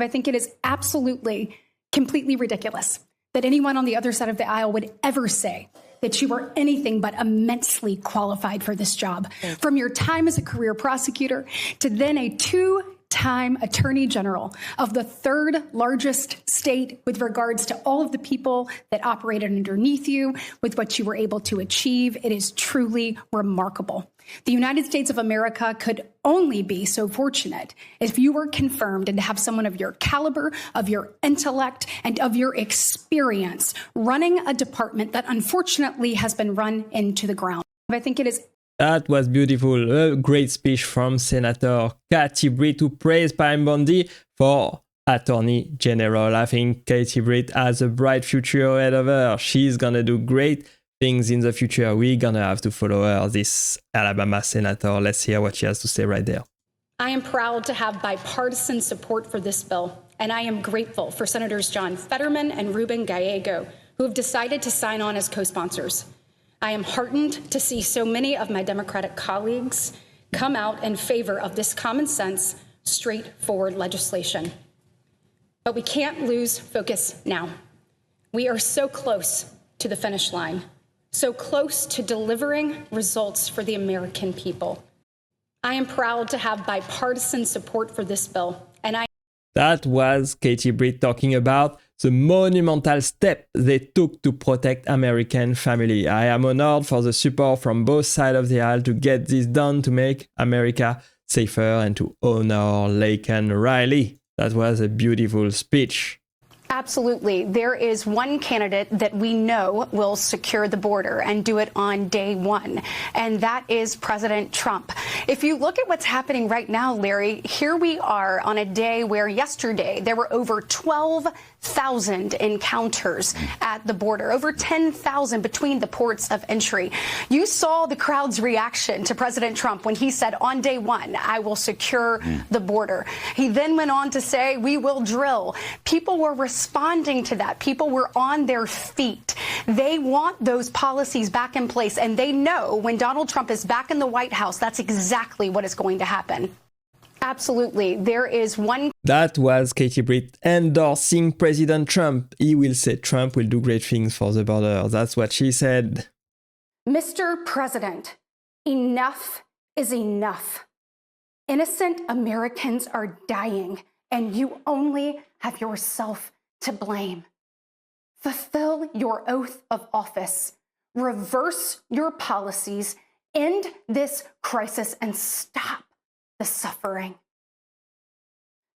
I think it is absolutely, completely ridiculous that anyone on the other side of the aisle would ever say that you were anything but immensely qualified for this job. From your time as a career prosecutor to then a two-time attorney general of the third largest state with regards to all of the people that operated underneath you, with what you were able to achieve, it is truly remarkable. The United States of America could only be so fortunate if you were confirmed and to have someone of your caliber, of your intellect, and of your experience running a department that unfortunately has been run into the ground. I think it is. That was beautiful. A great speech from Senator Katie Britt to praise Pam Bondi for Attorney General. I think Katie Britt has a bright future ahead of her. She's gonna do great things in the future. We're gonna have to follow her, this Alabama senator. Let's hear what she has to say right there. I am proud to have bipartisan support for this bill, and I am grateful for Senators John Fetterman and Ruben Gallego, who have decided to sign on as co-sponsors. I am heartened to see so many of my Democratic colleagues come out in favor of this common sense, straightforward legislation. But we can't lose focus now. We are so close to the finish line, so close to delivering results for the American people. I am proud to have bipartisan support for this bill, and That was Katie Britt talking about the monumental step they took to protect American family. I am honored for the support from both sides of the aisle to get this done, to make America safer and to honor Laken Riley. That was a beautiful speech. absolutely. There is one candidate that we know will secure the border and do it on day one, and that is President Trump. If you look at what's happening right now, Larry, here we are on a day where yesterday there were over 12,000 encounters at the border, over 10,000 between the ports of entry. You saw the crowd's reaction to President Trump when he said on day one, I will secure the border. He then went on to say, we will drill. People were responding to that. People were on their feet. They want those policies back in place, and they know when Donald Trump is back in the White House, that's exactly what is going to happen. Absolutely. There is one. That was Katie Britt endorsing President Trump. He will say Trump will do great things for the border. That's what she said. Mr. President, enough is enough. Innocent Americans are dying, and you only have yourself to blame. Fulfill your oath of office. Reverse your policies. End this crisis and stop the suffering.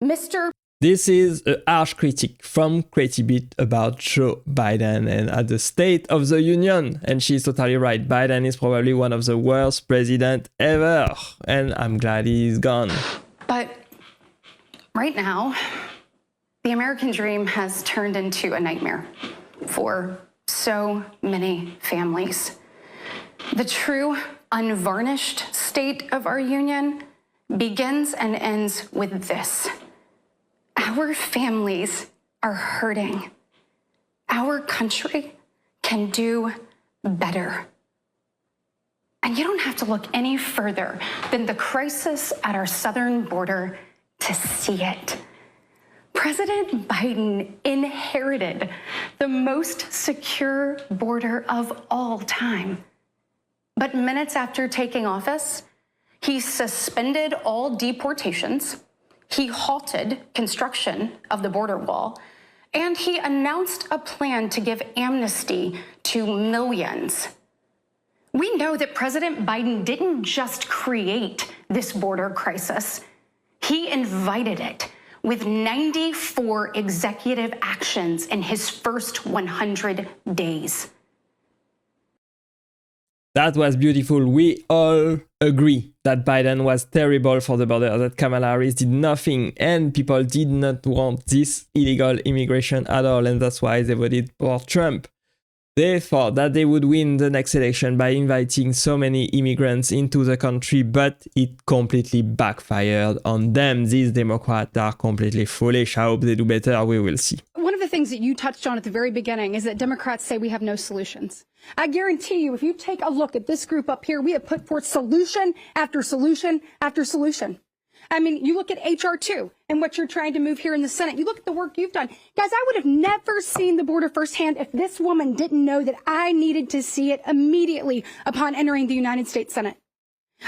This is a harsh critique from Katie Britt about Joe Biden and at the State of the Union. And she's totally right. Biden is probably one of the worst presidents ever. And I'm glad he's gone. But right now, the American dream has turned into a nightmare for so many families. The true, unvarnished state of our union begins and ends with this. Our families are hurting. Our country can do better. And you don't have to look any further than the crisis at our southern border to see it. President Biden inherited the most secure border of all time. But minutes after taking office, he suspended all deportations, he halted construction of the border wall, and he announced a plan to give amnesty to millions. We know that President Biden didn't just create this border crisis, he invited it with 94 executive actions in his first 100 days. That was beautiful. We all agree that Biden was terrible for the border, that Kamala Harris did nothing, and people did not want this illegal immigration at all, and that's why they voted for Trump. They thought that they would win the next election by inviting so many immigrants into the country, but it completely backfired on them. These Democrats are completely foolish. I hope they do better. We will see. One of the things that you touched on at the very beginning is that Democrats say we have no solutions. I guarantee you, if you take a look at this group up here, we have put forth solution after solution after solution. I mean, you look at HR 2 and what you're trying to move here in the Senate. You look at the work you've done. Guys, I would have never seen the border firsthand if this woman didn't know that I needed to see it immediately upon entering the United States Senate.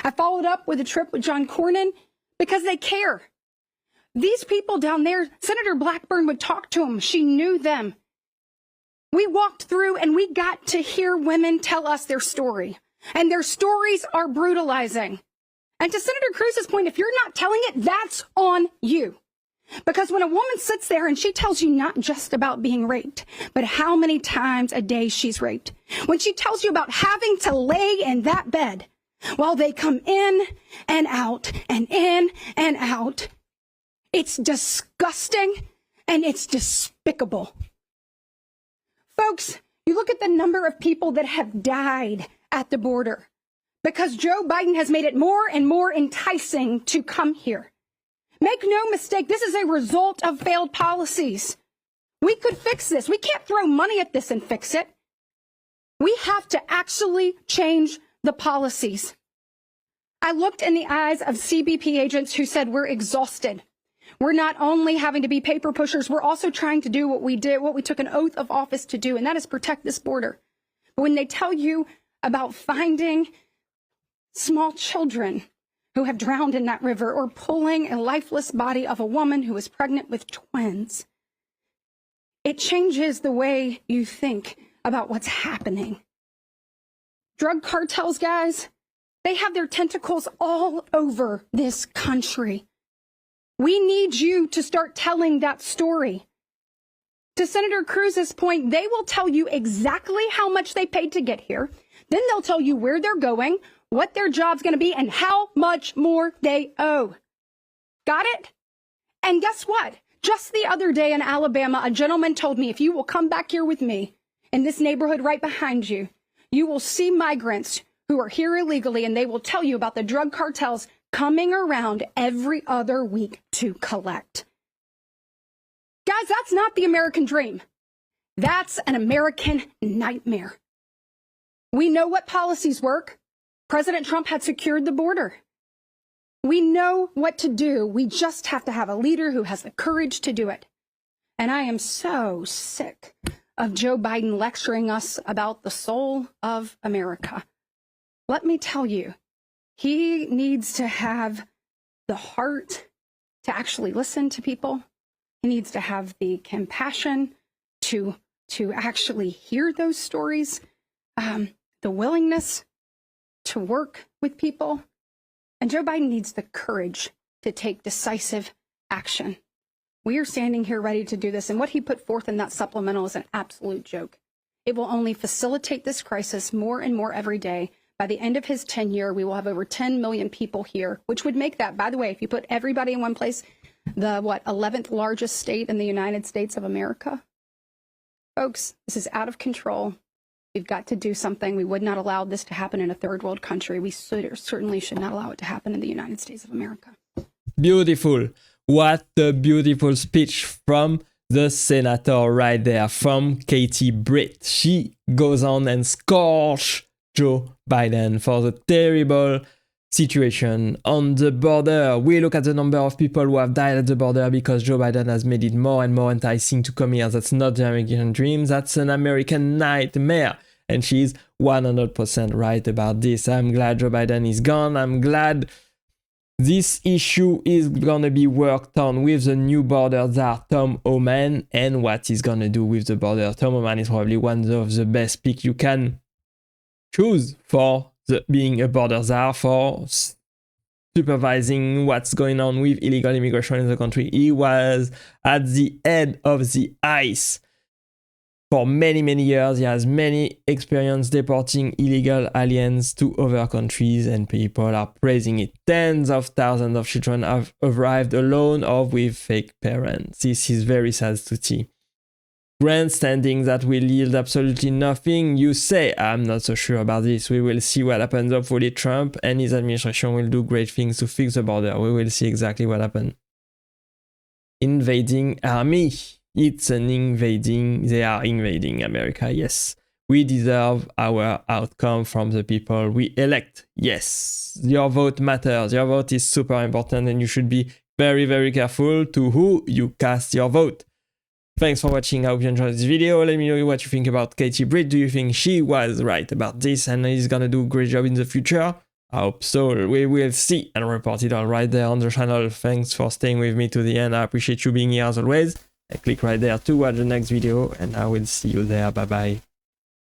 I followed up with a trip with John Cornyn because they care. These people down there, Senator Blackburn would talk to them. She knew them. We walked through and we got to hear women tell us their story. And their stories are brutalizing. And to Senator Cruz's point, if you're not telling it, that's on you. Because when a woman sits there and she tells you not just about being raped, but how many times a day she's raped, when she tells you about having to lay in that bed while they come in and out and in and out, it's disgusting and it's despicable. Folks, you look at the number of people that have died at the border because Joe Biden has made it more and more enticing to come here. Make no mistake, this is a result of failed policies. We could fix this. We can't throw money at this and fix it. We have to actually change the policies. I looked in the eyes of CBP agents who said we're exhausted. We're not only having to be paper pushers, we're also trying to do what we took an oath of office to do, and that is protect this border. But when they tell you about finding small children who have drowned in that river or pulling a lifeless body of a woman who is pregnant with twins, it changes the way you think about what's happening. Drug cartels, guys, they have their tentacles all over this country. We need you to start telling that story. To Senator Cruz's point, they will tell you exactly how much they paid to get here. Then they'll tell you where they're going, what their job's going to be, and how much more they owe. Got it? And guess what? Just the other day in Alabama, a gentleman told me, if you will come back here with me in this neighborhood right behind you, you will see migrants who are here illegally, and they will tell you about the drug cartels coming around every other week to collect. Guys, that's not the American dream. That's an American nightmare. We know what policies work. President Trump had secured the border. We know what to do. We just have to have a leader who has the courage to do it. And I am so sick of Joe Biden lecturing us about the soul of America. Let me tell you, he needs to have the heart to actually listen to people. He needs to have the compassion to actually hear those stories, the willingness to work with people. And Joe Biden needs the courage to take decisive action. We are standing here ready to do this. And what he put forth in that supplemental is an absolute joke. It will only facilitate this crisis more and more every day. By the end of his tenure, we will have over 10 million people here, which would make that, by the way, if you put everybody in one place, the 11th largest state in the United States of America. Folks, this is out of control. We've got to do something. We would not allow this to happen in a third world country. We certainly should not allow it to happen in the United States of America. Beautiful. What a beautiful speech from the senator right there, from Katie Britt. She goes on and scorch Joe Biden for the terrible situation on the border. We look at the number of people who have died at the border because Joe Biden has made it more and more enticing to come here. That's not the American dream. That's an American nightmare. And she's 100% right about this. I'm glad Joe Biden is gone. I'm glad this issue is gonna be worked on with the new border czar, Tom Homan, and what he's gonna do with the border. Tom Homan is probably one of the best picks you can choose for being a border czar, for supervising what's going on with illegal immigration in the country. He was at the head of the ICE for many, many years. He has many experience deporting illegal aliens to other countries, and people are praising it. Tens of thousands of children have arrived alone or with fake parents. This is very sad to see. Grandstanding that will yield absolutely nothing. You say, I'm not so sure about this. We will see what happens. Hopefully Trump and his administration will do great things to fix the border. We will see exactly what happens. Invading army. It's an invading. They are invading America, yes. We deserve our outcome from the people we elect. Yes, your vote matters. Your vote is super important and you should be very, very careful to who you cast your vote. Thanks for watching. I hope you enjoyed this video. Let me know what you think about Katie Britt. Do you think she was right about this and is gonna do a great job in the future? I hope so. We will see and report it all right there on the channel. Thanks for staying with me to the end. I appreciate you being here as always. Click right there to watch the next video and I will see you there. Bye bye.